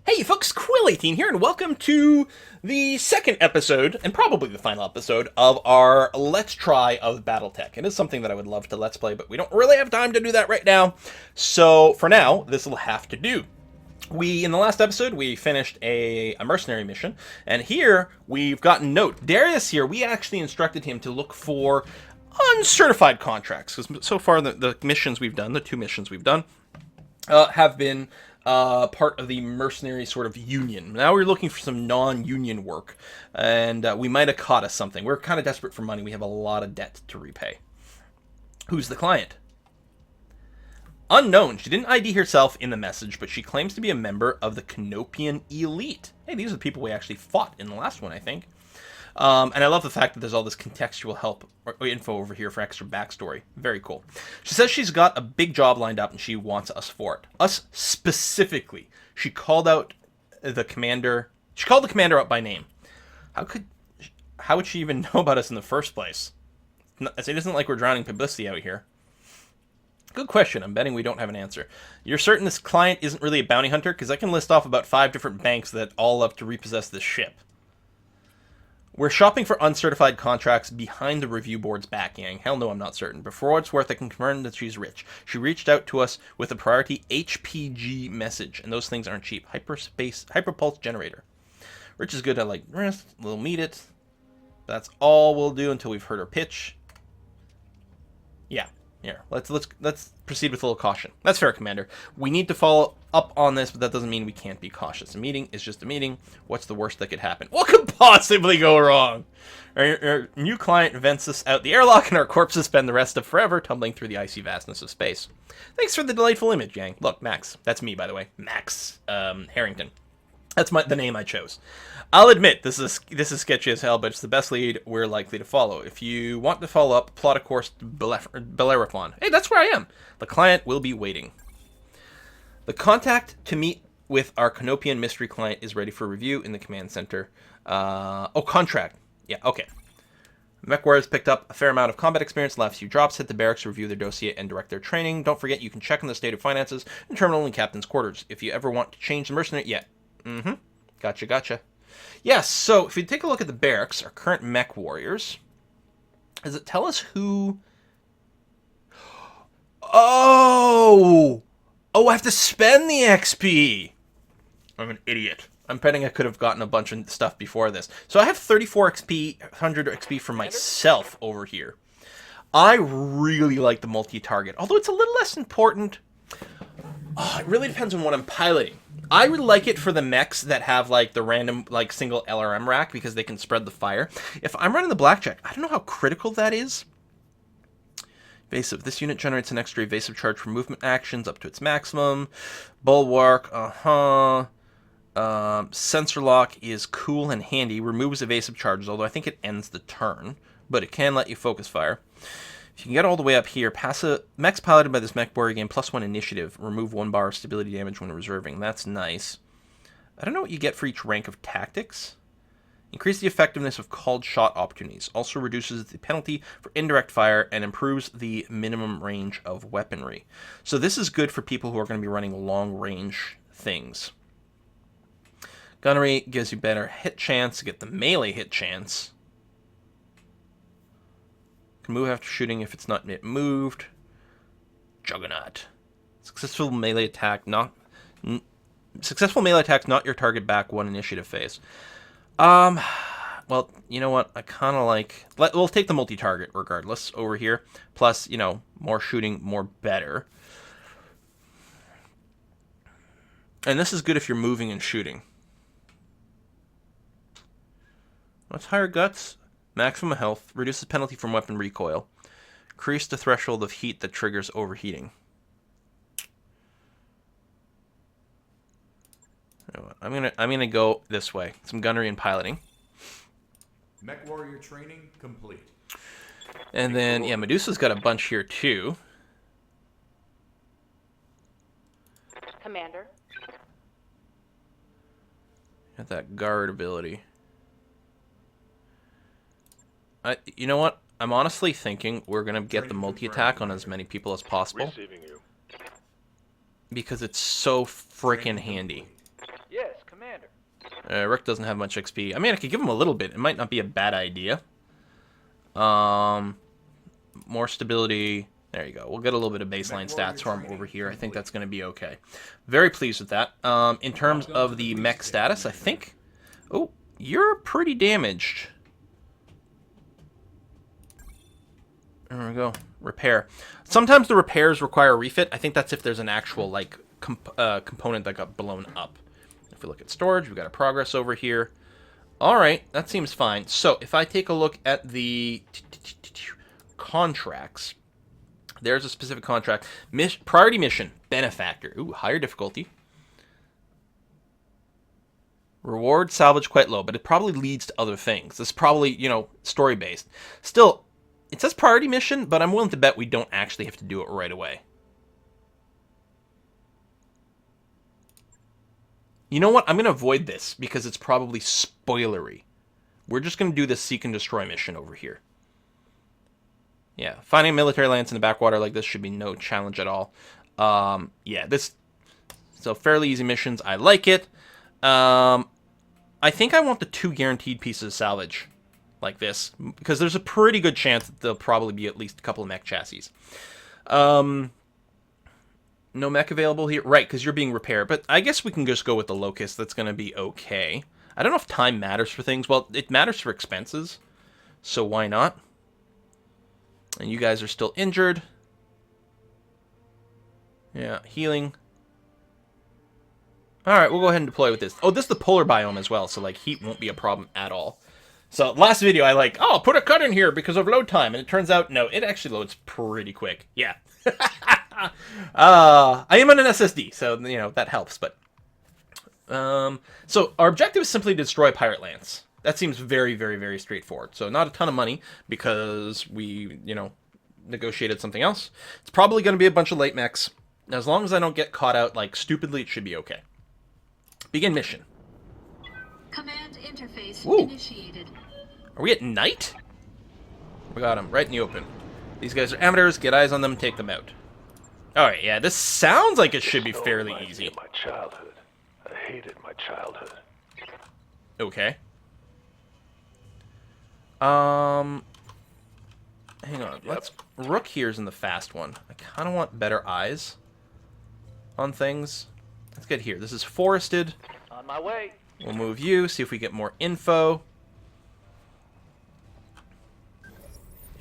Hey folks, Quill18 here, and welcome to the second episode, and probably the final episode, of our Let's Try of BattleTech. It is something that I would love to Let's Play, but we don't really have time to do that right now. So, for now, this will have to do. In the last episode, we finished a mercenary mission, and here, we've gotten note. Darius here, we actually instructed him to look for uncertified contracts, because so far the missions we've done, the two missions we've done, have been part of the mercenary sort of union. Now we're looking for some non-union work, and we might have caught us something. We're kind of desperate for money. We have a lot of debt to repay. Who's the client? Unknown. She didn't ID herself in the message, but she claims to be a member of the Canopian Elite. Hey, these are the people we actually fought in the last one, I think. And I love the fact that there's all this contextual help or info over here for extra backstory. Very cool. She says she's got a big job lined up and she wants us for it. Us specifically. She called out the commander. She called the commander out by name. How would she even know about us in the first place? It isn't like we're drowning publicity out here. Good question. I'm betting we don't have an answer. You're certain this client isn't really a bounty hunter? Because I can list off about 5 different banks that all love to repossess this ship. We're shopping for uncertified contracts behind the review board's back, gang. Hell no, I'm not certain. But for what it's worth, I can confirm that she's rich. She reached out to us with a priority HPG message, and those things aren't cheap. Hyperpulse generator. Rich is good at, like, risk. We'll meet it. That's all we'll do until we've heard her pitch. Yeah. Here, let's proceed with a little caution. That's fair, Commander. We need to follow up on this, but that doesn't mean we can't be cautious. A meeting is just a meeting. What's the worst that could happen? What could possibly go wrong? Our new client vents us out the airlock, and our corpses spend the rest of forever tumbling through the icy vastness of space. Thanks for the delightful image, gang. Look, Max. That's me, by the way. Max Harrington. That's the name I chose. I'll admit, this is sketchy as hell, but it's the best lead we're likely to follow. If you want to follow up, plot a course to Bellerophon. Hey, that's where I am. The client will be waiting. The contact to meet with our Canopian mystery client is ready for review in the command center. Contract. Yeah, okay. Mech Warriors picked up a fair amount of combat experience, last few drops, hit the barracks to review their dossier and direct their training. Don't forget you can check on the state of finances in terminal and captain's quarters. If you ever want to change the mercenary... Yeah. Gotcha. Yes, so if you take a look at the barracks, our current mech warriors, does it tell us who... Oh, I have to spend the XP. I'm an idiot. I'm betting I could have gotten a bunch of stuff before this. So I have 34 XP, 100 XP for myself over here. I really like the multi-target, although it's a little less important. It really depends on what I'm piloting. I would like it for the mechs that have, like, the random, like, single LRM rack because they can spread the fire. If I'm running the blackjack, I don't know how critical that is. Evasive. This unit generates an extra evasive charge for movement actions up to its maximum. Bulwark, Sensor lock is cool and handy. Removes evasive charges, although I think it ends the turn. But it can let you focus fire. If you can get all the way up here, mechs piloted by this mech warrior gain +1 initiative. Remove 1 bar of stability damage when reserving. That's nice. I don't know what you get for each rank of tactics. Increase the effectiveness of called shot opportunities. Also reduces the penalty for indirect fire and improves the minimum range of weaponry. So this is good for people who are going to be running long range things. Gunnery gives you better hit chance to get the melee hit chance. Can move after shooting if it's not yet moved. Juggernaut. Successful melee attack not your target back 1 initiative phase. Well, you know what? I kind of like... We'll take the multi-target regardless over here. Plus, you know, more shooting, more better. And this is good if you're moving and shooting. What's higher guts? Maximum health, reduces penalty from weapon recoil. Increase the threshold of heat that triggers overheating. You know what, I'm gonna go this way. Some gunnery and piloting. Mech warrior training complete. And then yeah, Medusa's got a bunch here too. Commander. Got that guard ability. You know what? I'm honestly thinking we're going to get the multi-attack on as many people as possible. Receiving you. Because it's so freaking handy. Yes, Commander. Rick doesn't have much XP. I mean, I could give him a little bit. It might not be a bad idea. More stability. There you go. We'll get a little bit of baseline stats from over here. I think that's going to be okay. Very pleased with that. In terms of the mech status, I think... Oh, you're pretty damaged. There we go. Repair. Sometimes the repairs require a refit. I think that's if there's an actual, like, component that got blown up. If we look at storage, we've got a progress over here. Alright, that seems fine. So, if I take a look at the contracts, there's a specific contract. Priority mission, benefactor. Ooh, higher difficulty. Reward salvage quite low, but it probably leads to other things. This is probably, you know, story-based. Still, it says priority mission, but I'm willing to bet we don't actually have to do it right away. You know what? I'm going to avoid this because it's probably spoilery. We're just going to do this seek and destroy mission over here. Yeah, finding a military lance in the backwater like this should be no challenge at all. Yeah, so fairly easy missions. I like it. I think I want the 2 guaranteed pieces of salvage like this, because there's a pretty good chance that there'll probably be at least a couple of mech chassis. No mech available here. Right, because you're being repaired. But I guess we can just go with the Locust. That's going to be okay. I don't know if time matters for things. Well, it matters for expenses, so why not? And you guys are still injured. Yeah, healing. Alright, we'll go ahead and deploy with this. Oh, this is the polar biome as well, so like heat won't be a problem at all. So last video I like, oh, put a cut in here because of load time, and it turns out, no, it actually loads pretty quick. Yeah. I am on an SSD, so, you know, that helps, but... so our objective is simply to destroy Pirate Lance. That seems very, very, very straightforward. So not a ton of money, because we, you know, negotiated something else. It's probably going to be a bunch of late mechs. As long as I don't get caught out, like, stupidly, it should be okay. Begin mission. Command interface Ooh. initiated. Are we at night? We got them right in the open. These guys are amateurs. Get eyes on them. Take them out. Alright, yeah, this sounds like it should be fairly easy. My childhood. I hated my childhood. Okay. Hang on. Let's... Rook here's in the fast one. I kind of want better eyes on things. Let's get here. This is forested. On my way. We'll move you, see if we get more info.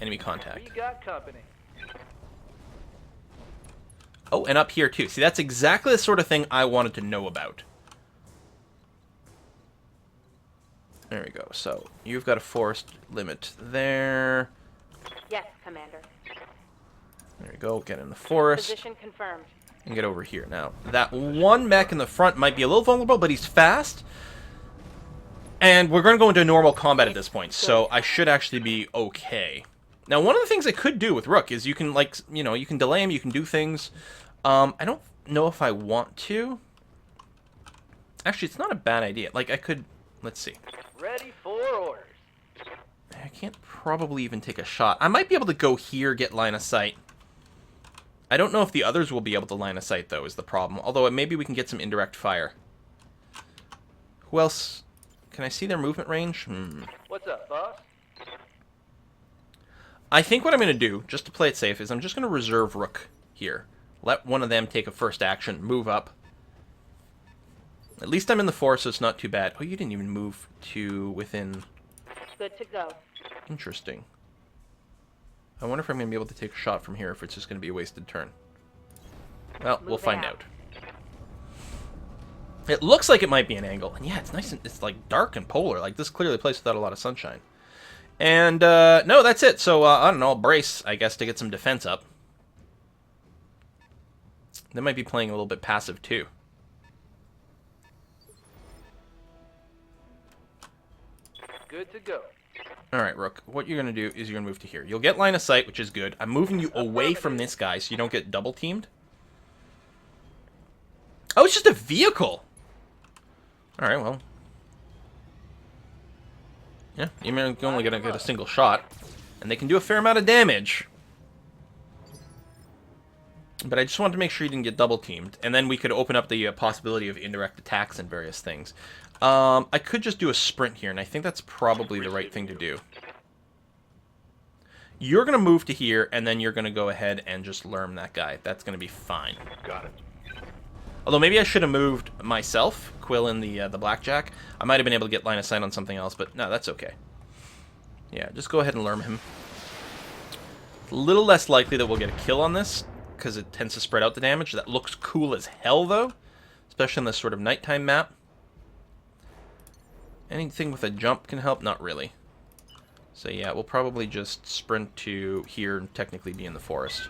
Enemy contact. We got company. Oh, and up here too. See, that's exactly the sort of thing I wanted to know about. There we go. So, you've got a forest limit there. Yes, Commander. There we go. Get in the forest. Position confirmed. And get over here. Now, that one mech in the front might be a little vulnerable, but he's fast. And we're going to go into normal combat at this point, so I should actually be okay. Now, one of the things I could do with Rook is you can, like, you know, you can delay him, you can do things. I don't know if I want to. Actually, it's not a bad idea. Like, I could... Let's see. Ready for orders. I can't probably even take a shot. I might be able to go here, get line of sight. I don't know if the others will be able to line of sight, though, is the problem. Although, maybe we can get some indirect fire. Who else? Can I see their movement range? What's up, boss? I think what I'm going to do, just to play it safe, is I'm just going to reserve Rook here. Let one of them take a first action, move up. At least I'm in the forest, so it's not too bad. Oh, you didn't even move to within... Good to go. Interesting. I wonder if I'm going to be able to take a shot from here, if it's just going to be a wasted turn. Well, we'll find out. It looks like it might be an angle. And yeah, it's nice and it's like dark and polar. Like, this clearly plays without a lot of sunshine. And, no, that's it. So, I don't know, I'll brace, I guess, to get some defense up. They might be playing a little bit passive, too. Good to go. Alright, Rook, what you're going to do is you're going to move to here. You'll get line of sight, which is good. I'm moving you away from this guy so you don't get double-teamed. Oh, it's just a vehicle! Alright, well. Yeah, you're only going to get a single shot. And they can do a fair amount of damage. But I just wanted to make sure he didn't get double teamed. And then we could open up the possibility of indirect attacks and various things. I could just do a sprint here, and I think that's probably the right thing to do. You're going to move to here, and then you're going to go ahead and just lerm that guy. That's going to be fine. Got it. Although maybe I should have moved myself, Quill in the blackjack. I might have been able to get line of sight on something else, but no, that's okay. Yeah, just go ahead and lerm him. It's a little less likely that we'll get a kill on this, because it tends to spread out the damage. That looks cool as hell, though, especially on this sort of nighttime map. Anything with a jump can help? Not really. So yeah, we'll probably just sprint to here and technically be in the forest.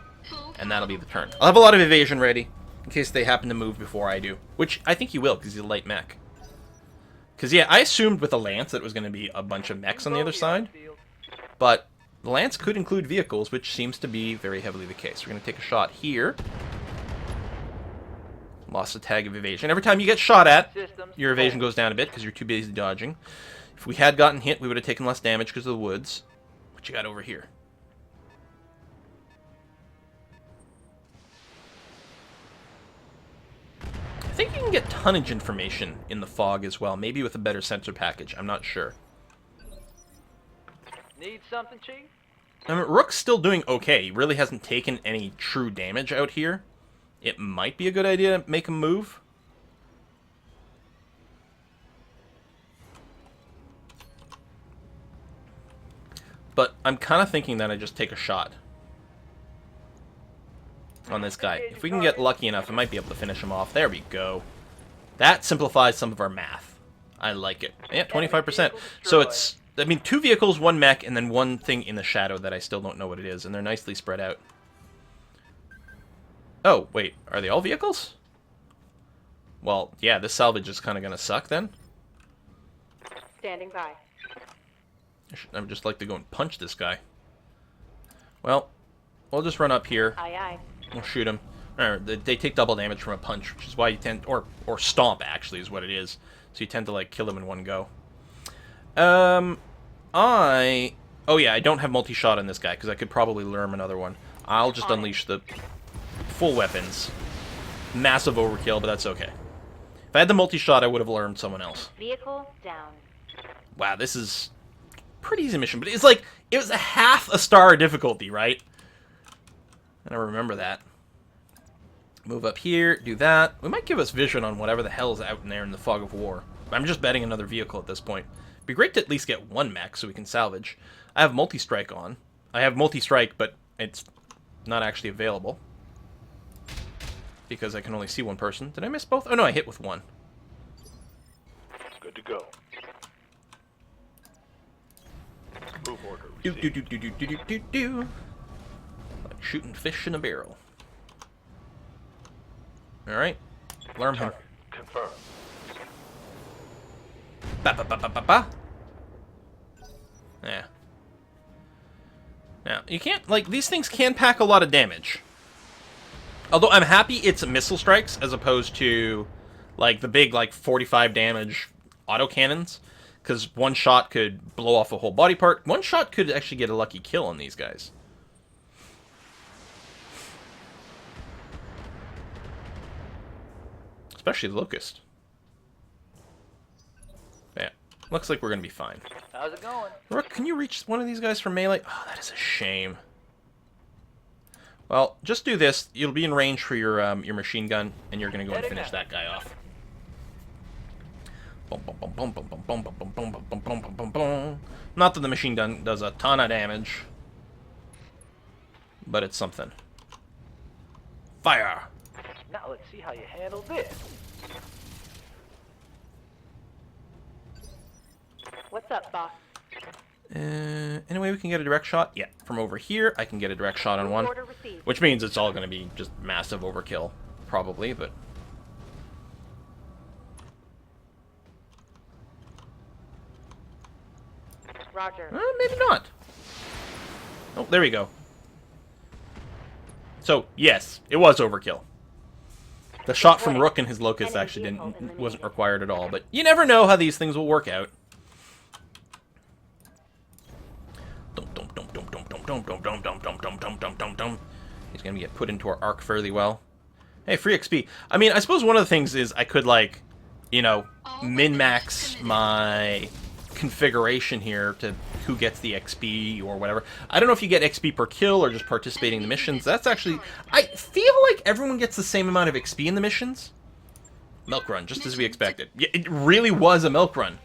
And that'll be the turn. I'll have a lot of evasion ready, in case they happen to move before I do. Which I think he will, because he's a light mech. Because yeah, I assumed with the Lance that it was going to be a bunch of mechs on the other side. But the Lance could include vehicles, which seems to be very heavily the case. We're going to take a shot here. Lost a tag of evasion. Every time you get shot at, your evasion goes down a bit because you're too busy dodging. If we had gotten hit, we would have taken less damage because of the woods. What you got over here? I think you can get tonnage information in the fog as well. Maybe with a better sensor package. I'm not sure. Need something, Chief? I mean, Rook's still doing okay. He really hasn't taken any true damage out here. It might be a good idea to make him move. But I'm kind of thinking that I just take a shot on this guy. If we can get lucky enough, I might be able to finish him off. There we go. That simplifies some of our math. I like it. Yeah, 25%. So it's, I mean, 2 vehicles, 1 mech, and then 1 thing in the shadow that I still don't know what it is, and they're nicely spread out. Oh, wait, are they all vehicles? Well, yeah, this salvage is kind of going to suck then. Standing by. I would just like to go and punch this guy. Well, we'll just run up here. Aye, aye. We'll shoot him. They take double damage from a punch, which is why you tend... Or stomp, actually, is what it is. So you tend to, like, kill them in one go. Oh, yeah, I don't have multi-shot on this guy, because I could probably lure him another one. I'll just unleash the full weapons. Massive overkill, but that's okay. If I had the multi-shot, I would have learned someone else. Vehicle down. Wow, this is pretty easy mission, but it's like, it was a half a star difficulty, right? I don't remember that. Move up here, do that. We might give us vision on whatever the hell is out in there in the fog of war. I'm just betting another vehicle at this point. It'd be great to at least get 1 mech so we can salvage. I have multi-strike on. I have multi-strike, but it's not actually available. Because I can only see 1 person. Did I miss both? Oh no, I hit with 1. Good to go. Move order Do received. do do do do do do do. Like shooting fish in a barrel. Alright. Learn him. Target confirmed. Ba ba ba ba ba ba. Yeah. Now, you can't, like, these things can pack a lot of damage. Although I'm happy it's missile strikes as opposed to, like, the big, like, 45 damage autocannons. Because 1 shot could blow off a whole body part. 1 shot could actually get a lucky kill on these guys. Especially the Locust. Yeah. Looks like we're going to be fine. How's it going? Rook, can you reach one of these guys from melee? Oh, that is a shame. Well, just do this. You'll be in range for your machine gun, and you're going to go and finish that guy off. Not that the machine gun does a ton of damage, but it's something. Fire! Now let's see how you handle this. What's up, boss? Any way we can get a direct shot? Yeah, from over here, I can get a direct shot on one. Order received. Which means it's all going to be just massive overkill, probably, but... Roger. maybe not. Oh, there we go. So, yes, it was overkill. The shot from Rook and his Locust actually wasn't required at all, but you never know how these things will work out. He's going to get put into our arc fairly well. Hey, free XP. I mean, I suppose one of the things is I could, like, you know, min-max my configuration here to who gets the XP or whatever. I don't know if you get XP per kill or just participating in the missions. That's actually... I feel like everyone gets the same amount of XP in the missions. Milk run, just as we expected. Yeah, it really was a milk run.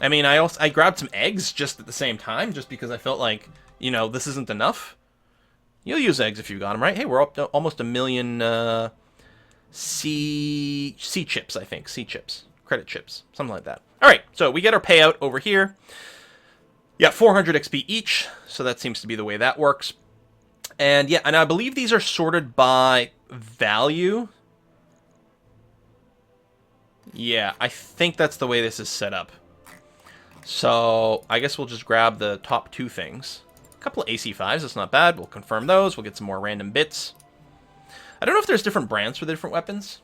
I mean, I grabbed some eggs just at the same time, just because I felt like, you know, this isn't enough. You'll use eggs if you got them, right? Hey, we're up to almost 1 million C chips, I think. C chips. Credit chips. Something like that. All right, so we get our payout over here. Yeah, 400 XP each, so that seems to be the way that works. And yeah, and I believe these are sorted by value. Yeah, I think that's the way this is set up. So I guess we'll just grab the top 2 things. A couple of AC5s, that's not bad. We'll confirm those. We'll get some more random bits. I don't know if there's different brands for the different weapons.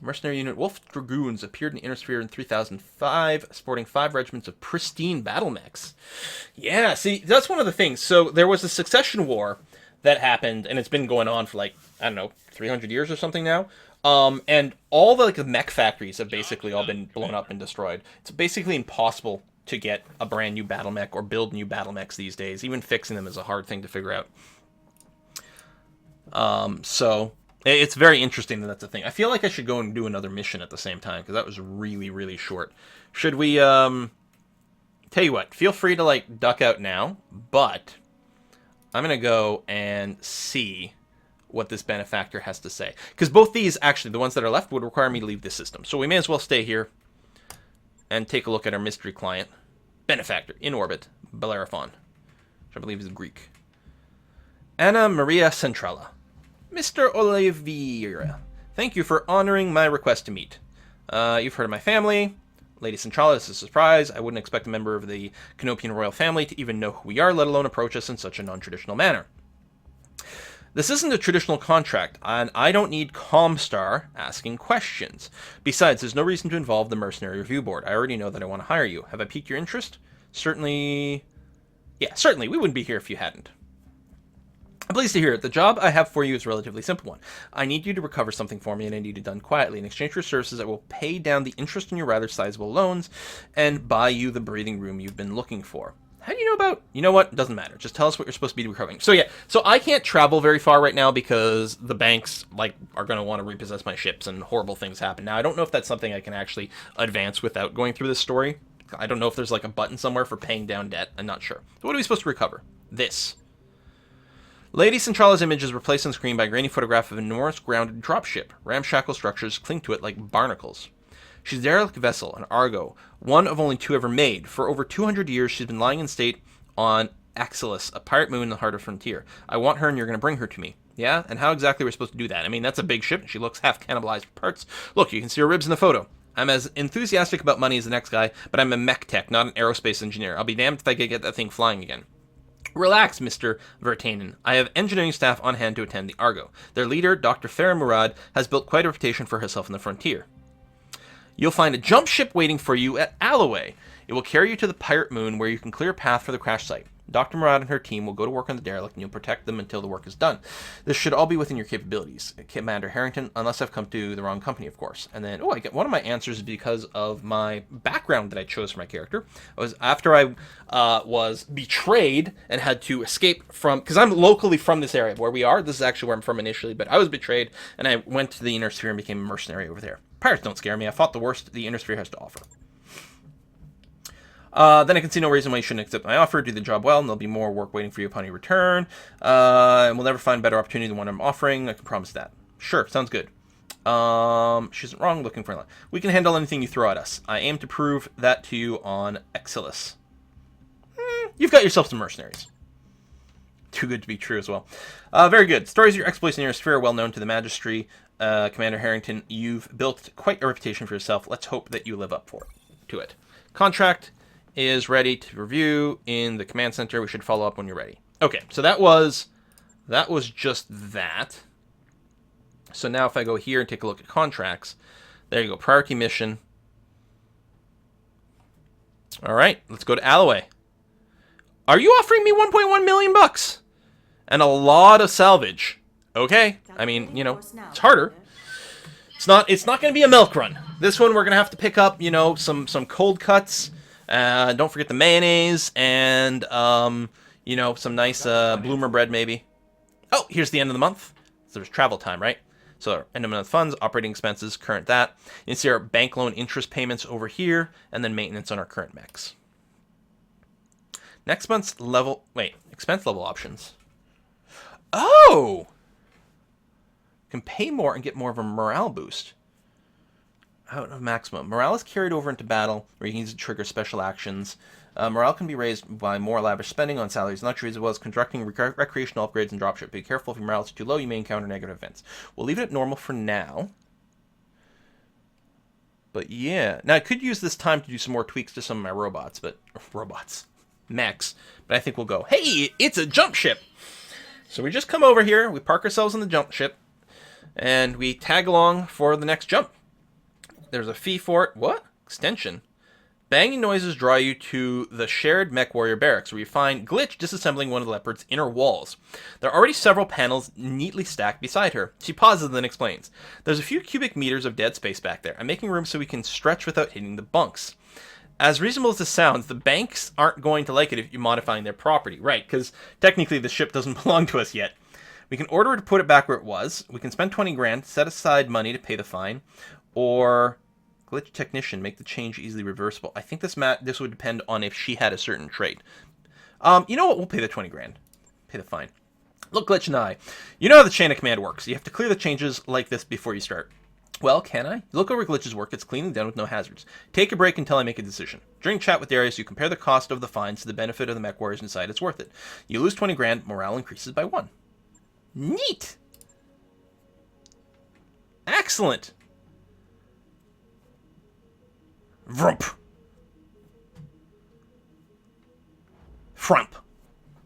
Mercenary unit Wolf Dragoons appeared in the Inner Sphere in 3005, sporting 5 regiments of pristine battle mechs. Yeah, see, that's one of the things. So there was a succession war that happened, and it's been going on for like, I don't know, 300 years or something now. And all the, like, the mech factories have basically all been blown up and destroyed. It's basically impossible to get a brand new battle mech or build new battle mechs these days. Even fixing them is a hard thing to figure out. So it's very interesting that that's a thing. I feel like I should go and do another mission at the same time, because that was really, really short. Should we, tell you what, feel free to, like, duck out now, but I'm going to go and see what this benefactor has to say. Because both these, actually, the ones that are left, would require me to leave this system. So we may as well stay here and take a look at our mystery client. Benefactor, in orbit, Bellerophon, which I believe is Greek. Anna Maria Centrala. Mr. Oliveira, thank you for honoring my request to meet. You've heard of my family. Lady Centrala, this is a surprise. I wouldn't expect a member of the Canopian royal family to even know who we are, let alone approach us in such a non-traditional manner. This isn't a traditional contract, and I don't need Comstar asking questions. Besides, there's no reason to involve the Mercenary Review Board. I already know that I want to hire you. Have I piqued your interest? Certainly. Yeah, certainly. We wouldn't be here if you hadn't. I'm pleased to hear it. The job I have for you is a relatively simple one. I need you to recover something for me, and I need it done quietly. In exchange for your services, I will pay down the interest on your rather sizable loans and buy you the breathing room you've been looking for. How do you know about... You know what? It doesn't matter. Just tell us what you're supposed to be recovering. So yeah, so I can't travel very far right now because the banks, like, are going to want to repossess my ships and horrible things happen. Now, I don't know if that's something I can actually advance without going through this story. I don't know if there's, like, a button somewhere for paying down debt. I'm not sure. So what are we supposed to recover? This. Lady Centrala's image is replaced on screen by a grainy photograph of an enormous grounded dropship. Ramshackle structures cling to it like barnacles. She's a derelict vessel, an Argo, one of only 2 ever made. For over 200 years, she's been lying in state on Axelis, a pirate moon in the heart of frontier. I want her, and you're going to bring her to me. Yeah? And how exactly are we supposed to do that? I mean, that's a big ship, and she looks half cannibalized for parts. Look, you can see her ribs in the photo. I'm as enthusiastic about money as the next guy, but I'm a mech tech, not an aerospace engineer. I'll be damned if I can get that thing flying again. Relax, Mr. Vertanen. I have engineering staff on hand to attend the Argo. Their leader, Dr. Farah Murad, has built quite a reputation for herself in the frontier. You'll find a jump ship waiting for you at Alloway. It will carry you to the pirate moon where you can clear a path for the crash site. Dr. Murad and her team will go to work on the derelict, and you'll protect them until the work is done. This should all be within your capabilities, Commander Harrington, unless I've come to the wrong company, of course. And then, I get one of my answers because of my background that I chose for my character. It was after I was betrayed and had to escape from, because I'm locally from this area where we are. This is actually where I'm from initially, but I was betrayed, and I went to the Inner Sphere and became a mercenary over there. Pirates don't scare me. I fought the worst the Inner Sphere has to offer. Then I can see no reason why you shouldn't accept my offer. Do the job well, and there'll be more work waiting for you upon your return. And we'll never find a better opportunity than one I'm offering. I can promise that. Sure, sounds good. She isn't wrong looking for a lot. We can handle anything you throw at us. I aim to prove that to you on Exilis. You've got yourself some mercenaries. Too good to be true as well. Very good. Stories of your exploits in your sphere are well known to the Magistry. Commander Harrington, you've built quite a reputation for yourself. Let's hope that you live up to it. Contract is ready to review in the command center. We should follow up when you're ready. Okay, so that was just that. So now if I go here and take a look at contracts, there you go, priority mission. All right, let's go to Alloway. Are you offering me 1.1 million bucks? and a lot of salvage. Okay, I mean, you know, it's harder. It's not going to be a milk run. This one we're going to have to pick up, you know, some cold cuts. Don't forget the mayonnaise and you know, some nice bloomer bread maybe. Oh, here's the end of the month. So there's travel time, right? So end of month funds, operating expenses, current that. You can see our bank loan interest payments over here, and then maintenance on our current mechs. Next month's expense level options. Oh! Can pay more and get more of a morale boost. Out of maximum. Morale is carried over into battle, where you can use it to trigger special actions. Morale can be raised by more lavish spending on salaries and luxuries, as well as conducting recreational upgrades and dropship. Be careful, if your morale is too low, you may encounter negative events. We'll leave it at normal for now. But yeah. Now, I could use this time to do some more tweaks to some of my robots, mechs. But I think we'll go, hey, it's a jump ship! So we just come over here, we park ourselves in the jump ship, and we tag along for the next jump. There's a fee for it. What? Extension. Banging noises draw you to the shared mech warrior barracks, where you find Glitch disassembling one of the leopard's inner walls. There are already several panels neatly stacked beside her. She pauses and then explains. There's a few cubic meters of dead space back there. I'm making room so we can stretch without hitting the bunks. As reasonable as this sounds, the banks aren't going to like it if you're modifying their property. Right, because technically the ship doesn't belong to us yet. We can order her to put it back where it was. We can spend 20 grand, set aside money to pay the fine, or glitch technician, make the change easily reversible. I think this would depend on if she had a certain trait. You know what? We'll pay the 20 grand. Pay the fine. Look, Glitch and I, you know how the chain of command works. You have to clear the changes like this before you start. Well, can I? Look over Glitch's work. It's cleanly done with no hazards. Take a break until I make a decision. During chat with Darius, you compare the cost of the fines to the benefit of the mech warriors and decide it's worth it. You lose 20 grand, morale increases by 1. Neat! Excellent! Vrump. Frump.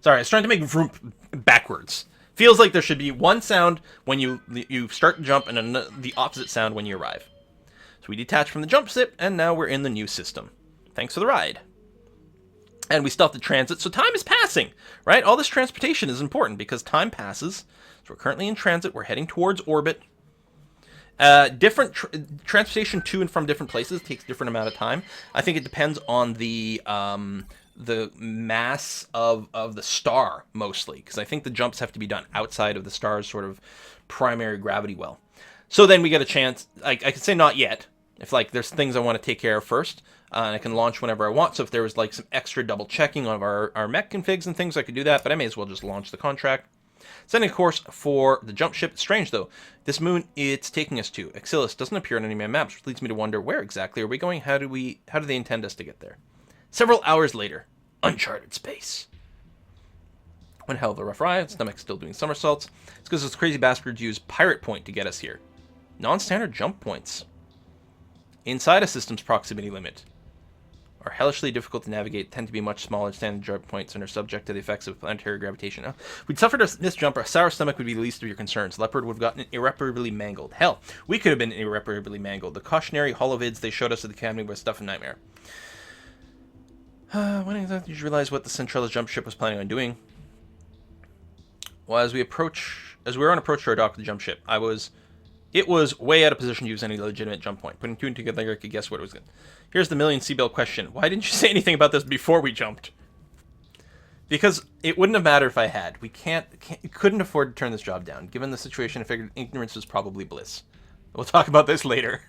Sorry, I was trying to make vrump backwards. Feels like there should be one sound when you start to jump and the opposite sound when you arrive. So we detach from the jump ship, and now we're in the new system. Thanks for the ride. And we still have to transit, so time is passing, right? All this transportation is important because time passes. So we're currently in transit. We're heading towards orbit. Different transportation to and from different places takes different amount of time. I think it depends on the mass of the star, mostly, because I think the jumps have to be done outside of the star's sort of primary gravity well. So then we get a chance. I could say not yet, if like there's things I want to take care of first, and I can launch whenever I want. So if there was like some extra double checking of our mech configs and things, I could do that, but I may as well just launch the contract. Setting a course for the jump ship. Strange, though. This moon it's taking us to, Exilus, doesn't appear on any of my maps, which leads me to wonder, where exactly are we going? How do they intend us to get there? Several hours later, uncharted space. One hell of a rough ride. Stomach's still doing somersaults. It's because those crazy bastards use Pirate Point to get us here. Non-standard jump points. Inside a system's proximity limit. Are hellishly difficult to navigate, tend to be much smaller standard jump points, and are subject to the effects of planetary gravitation. If we'd suffered this jump, a sour stomach would be the least of your concerns. Leopard would have gotten irreparably mangled. Hell, we could have been irreparably mangled. The cautionary holovids they showed us at the academy were stuff of nightmare. When exactly did you realize what the Centrella jump ship was planning on doing? Well, as we were on approach to our dock of the jump ship, it was way out of position to use any legitimate jump point. Putting two and together, I could guess what it was going to. Here's the million Seabell question. Why didn't you say anything about this before we jumped? Because it wouldn't have mattered if I had. We couldn't afford to turn this job down. Given the situation, I figured ignorance was probably bliss. We'll talk about this later.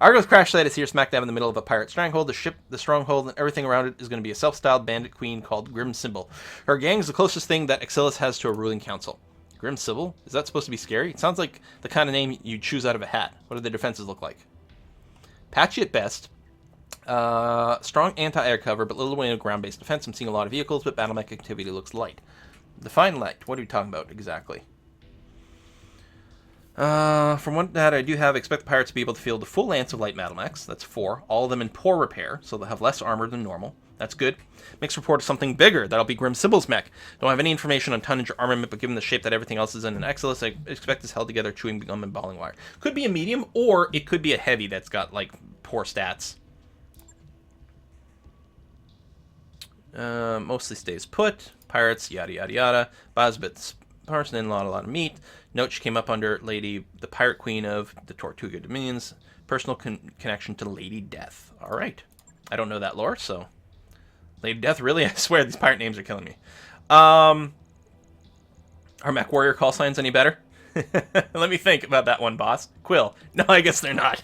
Argo's crash site is here smack dab in the middle of a pirate stranglehold. The ship, the stronghold, and everything around it is going to be a self-styled bandit queen called Grim Sybil. Her gang is the closest thing that Exilus has to a ruling council. Grim Sybil? Is that supposed to be scary? It sounds like the kind of name you choose out of a hat. What do the defenses look like? Patchy at best. Strong anti-air cover, but little way of ground-based defense. I'm seeing a lot of vehicles, but battle mech activity looks light. Define light. What are we talking about exactly? From what data I do have, expect the pirates to be able to field the full lance of light battle mechs. That's 4. All of them in poor repair, so they'll have less armor than normal. That's good. Mixed report of something bigger. That'll be Grim Sybil's mech. Don't have any information on tonnage or armament, but given the shape that everything else is in Exilus, I expect this held together chewing gum and balling wire. Could be a medium, or it could be a heavy that's got, like, poor stats. Mostly stays put. Pirates, yada yada yada. Bosbit's person in law, a lot of meat. Note she came up under Lady, the Pirate Queen of the Tortuga Dominions. Personal connection to Lady Death. All right. I don't know that lore, so Lady Death, really? I swear these pirate names are killing me. Are Mech Warrior call signs any better? Let me think about that one, boss. Quill. No, I guess they're not.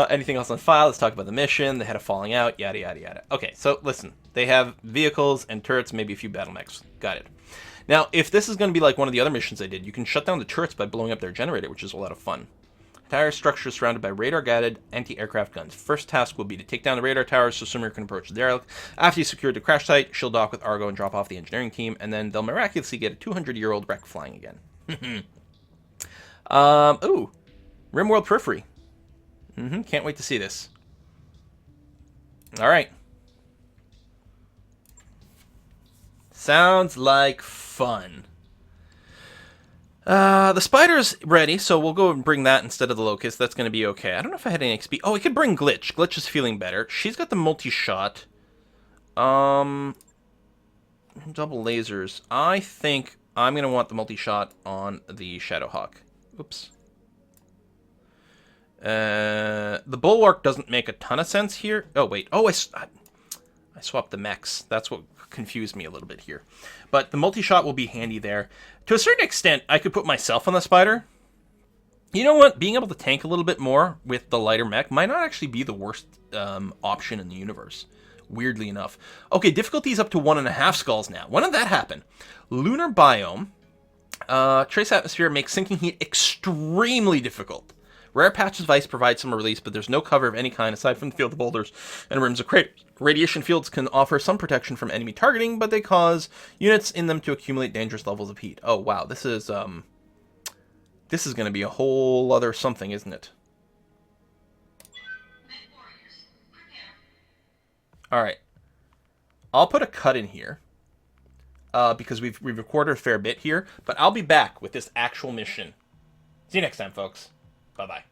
Anything else on file? Let's talk about the mission. They had a falling out. Yada, yada, yada. Okay, so listen. They have vehicles and turrets, maybe a few battle mechs. Got it. Now, if this is going to be like one of the other missions I did, you can shut down the turrets by blowing up their generator, which is a lot of fun. Entire structure is surrounded by radar-guided anti-aircraft guns. First task will be to take down the radar towers so Swimmer can approach the derelict. After you secure the crash site, she'll dock with Argo and drop off the engineering team, and then they'll miraculously get a 200-year-old wreck flying again. Ooh. Rimworld Periphery. Can't wait to see this. Alright. Sounds like fun. The spider's ready, so we'll go and bring that instead of the locust. That's going to be okay. I don't know if I had any XP. Oh, we could bring Glitch. Glitch is feeling better. She's got the multi-shot. Double lasers. I think I'm going to want the multi-shot on the Shadowhawk. Oops. The Bulwark doesn't make a ton of sense here. Oh, wait. Oh, I swapped the mechs. That's what confused me a little bit here. But the multi-shot will be handy there. To a certain extent, I could put myself on the spider. You know what? Being able to tank a little bit more with the lighter mech might not actually be the worst option in the universe. Weirdly enough. Okay, difficulty is up to 1.5 skulls now. When did that happen? Lunar biome. Trace atmosphere makes sinking heat extremely difficult. Rare patches of ice provide some release, but there's no cover of any kind aside from the field of boulders and rims of craters. Radiation fields can offer some protection from enemy targeting, but they cause units in them to accumulate dangerous levels of heat. Oh wow, this is going to be a whole other something, isn't it? All right, I'll put a cut in here because we've recorded a fair bit here, but I'll be back with this actual mission. See you next time, folks. Bye-bye.